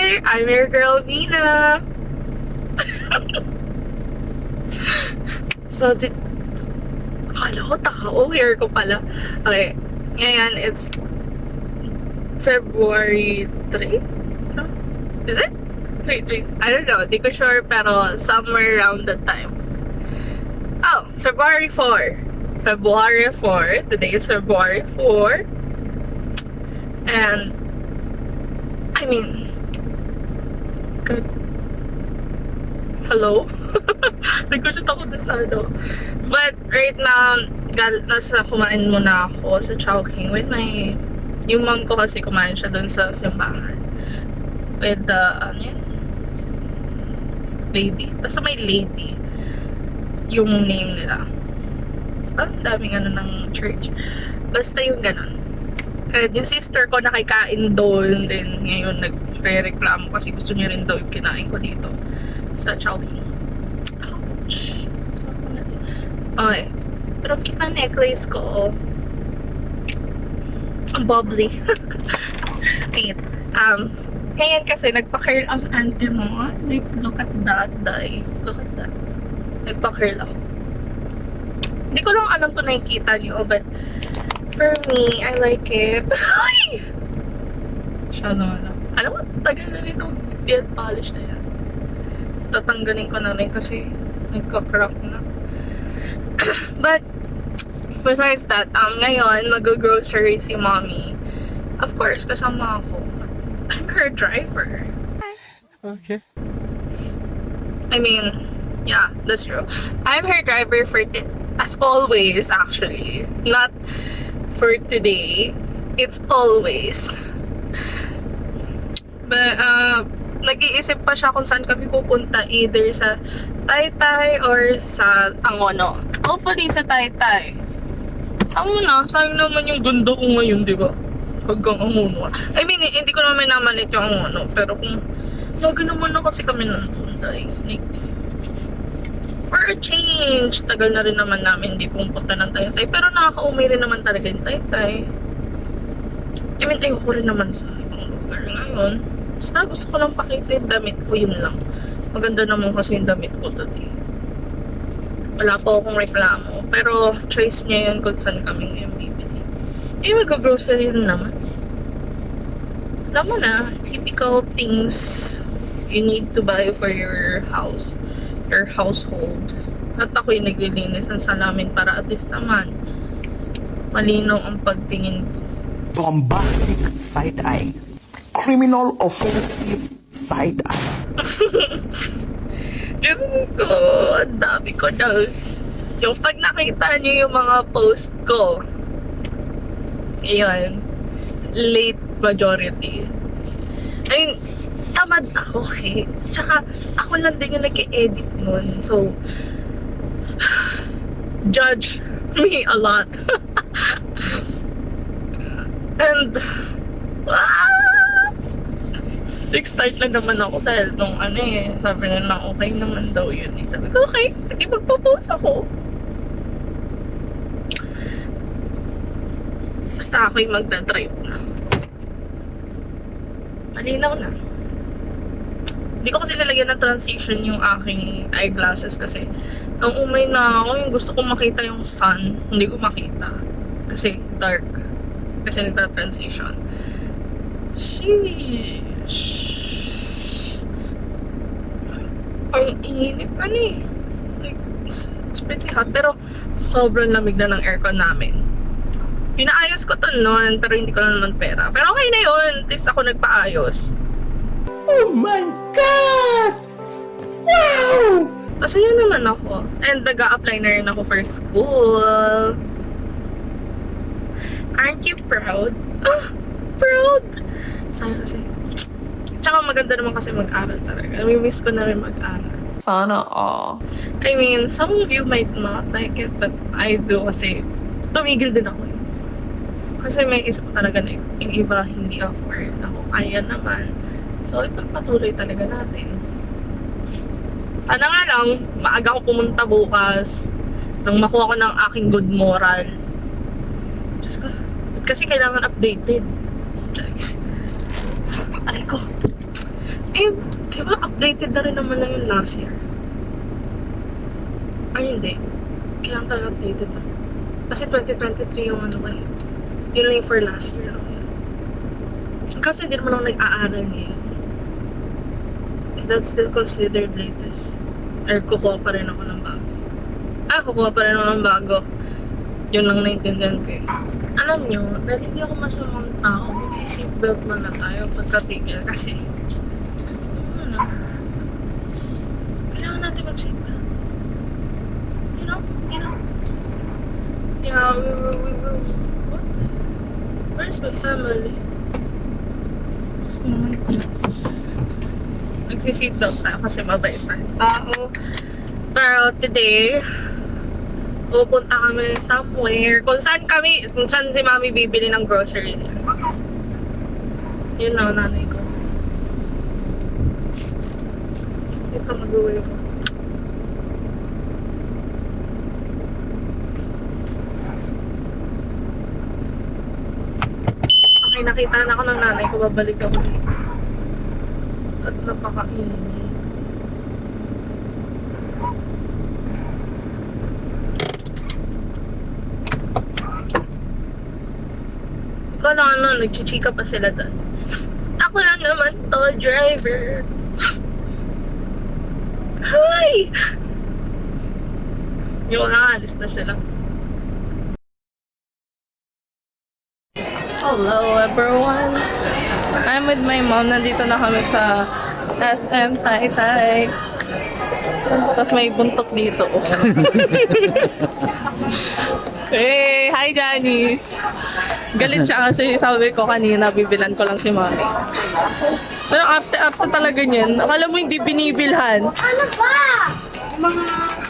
Hi! I'm your girl, Mina. So, akala ko tao. Hair ko pala. Okay. Ngayon, it's February 3? No? Is it? Wait. I don't know. Di ko sure, pero somewhere around that time. Oh, February 4. February 4. Today is February 4. And, I mean, God. Hello? Nagkulit ako dun sa ano. But, right now, nasa kumain muna ako sa Chowking with my, yung mom ko kasi kumain siya dun sa simbahan. With the, ano yun? Lady. Basta may lady. Yung name nila. Basta, ang daming ano ng church. Basta yung ganun. And yung sister ko nakikain doon, then ngayon nagre-reklamo kasi gusto niya rin daw yung kinain ko dito sa Chowking. Ouch. Okay. Pero ang cute na necklace ko. Ang bubbly. Wait. Ngayon kasi nagpa-curl ang auntie mo. Like, look at that, day. Look at that. Nagpa-curl ako. Hindi ko lang alam kung nakikita niyo, but for me, I like it. Ay! Siya naman. Alam mo, tagal na nito nail polish na yan. Tatanggalin ko na rin kasi nagka-crack na. But, besides that, ngayon, mag-grocery si mommy. Of course, kasama ako. I'm her driver. Okay. I mean, yeah, that's true. I'm her driver for as always, actually. Not for today. It's always. But, nag-iisip pa siya kung saan kami pupunta, either sa Taytay or sa Angono. Hopefully sa Taytay. Tama na, sayang naman yung ganda ko ngayon, di ba? Hanggang Angono. I mean, hindi ko naman namalit yung Angono, pero kung lagi naman na kasi kami nandun, like, for a change, tagal na rin naman namin hindi pumunta ng Taytay, pero nakaka-umay rin naman talaga yung Taytay. I mean, ayoko rin naman sa ibang lugar ngayon. Basta gusto ko lang pakita yung damit ko, yun lang. Maganda naman kasi yung damit ko today. Wala po akong reklamo. Pero choice niya yun kung saan kami ngayon bibili. Eh, mag-grocery rin naman. Alam mo na, typical things you need to buy for your house, your household. At ako yung naglilinis ng salamin para at least naman malinaw ang pagtingin ko. Bombastic side-eye. Criminal offensive side-eye. Diyos ko, ang dami ko na. Yung pag nakita niyo yung mga post ko, yun, late majority. I mean, tamad ako eh. Tsaka, ako lang din yung nag-e-edit nun. So, judge me a lot. And, nag-start lang naman ako dahil nung ano eh, sabi na lang okay naman daw yun. Sabi ko, okay, hindi magpo-post ako. Basta ako'y magdadrive na. Malinaw na. Hindi ko kasi nalagyan ng transition yung aking eyeglasses kasi nung umay na ako, yung gusto ko makita yung sun, hindi ko makita. Kasi dark. Kasi nagta-transition. Sheesh. Ang init pa eh. Like, it's pretty hot. Pero sobrang lamig na ng aircon namin. Pinaayos ko to noon, pero hindi ko na naman pera. Pero okay na yun. At least ako nagpaayos. Oh my God! Wow! Masaya naman ako. And nag-a-apply na rin ako for school. Aren't you proud? Ah, proud! Sayang kasi. Tsaka maganda naman kasi mag-aral talaga. Miss ko na rin mag-aral. Sana all. I mean, some of you might not like it, but I do kasi tumigil din ako. Kasi may isip ko talaga na yung iba hindi afford. Ako kaya naman. So, ipagpatuloy talaga natin. Sana nga lang, maaga ako pumunta bukas nang makuha ko ng aking good moral. Diyos ko, kasi kailangan updated. Aray ko. Eh, di ba updated na rin naman lang yung last year? Ay, hindi. Kailangan talaga updated na. Kasi 2023 yung ano eh. Yun lang yung for last year lang yun. Kasi hindi naman ako nag-aaral ngayon. Is that still considered latest? Or kukuha pa rin ako ng bago? Kukuha pa rin ako ng bago. Yun lang naintindihan ko eh. Alam nyo, dahil hindi ako masamang tao, magsi-seatbelt man na tayo pagkatigil kasi ano, kailangan natin mag-seatbelt. You know? Yeah, what? Where's my family? Gusto ko naman ito. Nagsi-seatbelt tayo kasi mabait tayo tao. Pero today, pupunta kami somewhere. Kung saan si Mami bibili ng grocery niya. Yun na, nanay ko. Ito mag-uwi ko. Okay, nakita na ako ng nanay ko. Babalik ako dito. At napakainit. Ikaw lang nagchichika pa sila doon. Ako lang naman to, driver. Hi! Yung alis na sila. Hello everyone! I'm with my mom. Nandito na kami sa SM Taytay. Tapos may buntot dito. Hey! Hi Janice! Galit siya kasi sabi ko kanina bibilan ko lang si Mami. Pero arte-arte talaga niyan. Akala mo hindi binibilhan. Ano ba?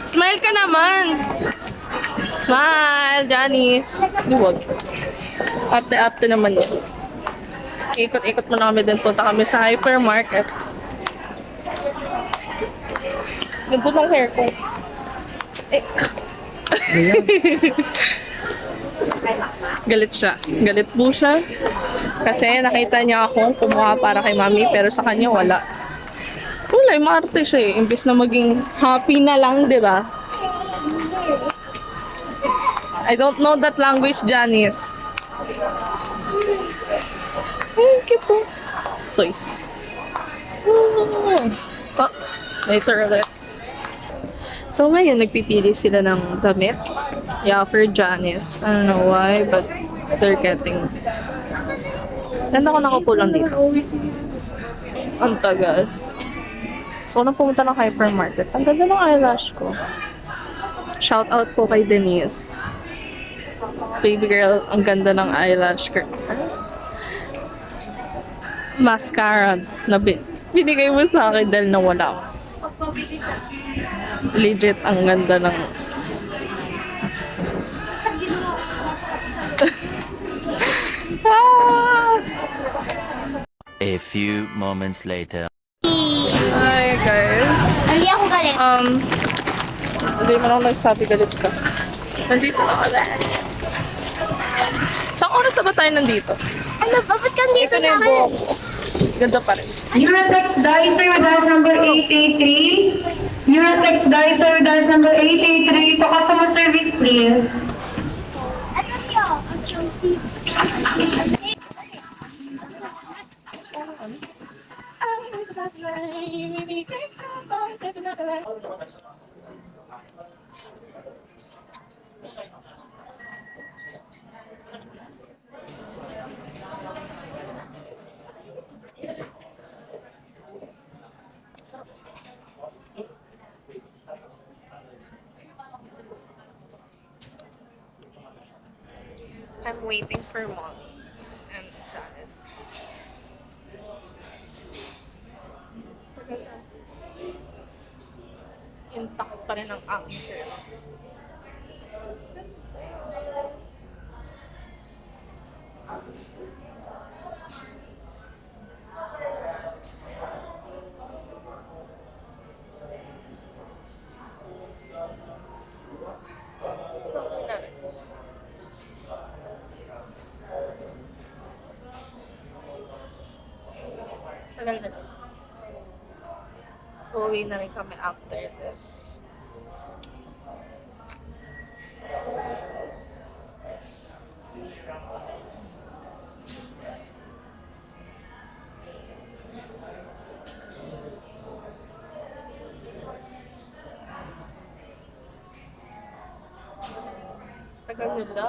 Smile ka naman! Smile, Janice! Huwag. Arte-arte naman yun. Ikot-ikot muna kami din. Punta kami sa hypermarket. Ganito ng hair ko. Eh. Galit siya. Galit po siya. Kasi nakita niya akong kumuha para kay Mami pero sa kanya wala. Kulay, maarte siya eh. Imbis na maging happy na lang, di ba? I don't know that language, Janice. Ay, cute po. Toys. Oh, later ulit. So ngayon, nagpipili sila ng damit. Yeah, for Janice. I don't know why, but they're getting... Ganda ko nakapo lang dito. Ang tagal. So, nung pumunta ng hypermarket, ang ganda ng eyelash ko. Shout out po kay Denise. Baby girl, ang ganda ng eyelash ko. Mascara na binigay mo sa akin dahil nawala ako. Legit, ang ganda ng... A few moments later. Hi guys. Hindi ako galit. Hindi mo lang nagsabi galit ka. Nandito na kami. Isang oras na ba tayo nandito? Ano ba? Ba't kang dito Ito na sa yung akin? buhok ko. Ganda pa rin. Eurotex Dicer with dice number 883. Eurotex Dicer with dice number 883. To customer service, please. Ano yun? Ang chunky. I'm waiting for Mommy and Janice. Intact pa rin ang aking hair. Tagal na lang. Uwi na rin kami after this. Tagal nila.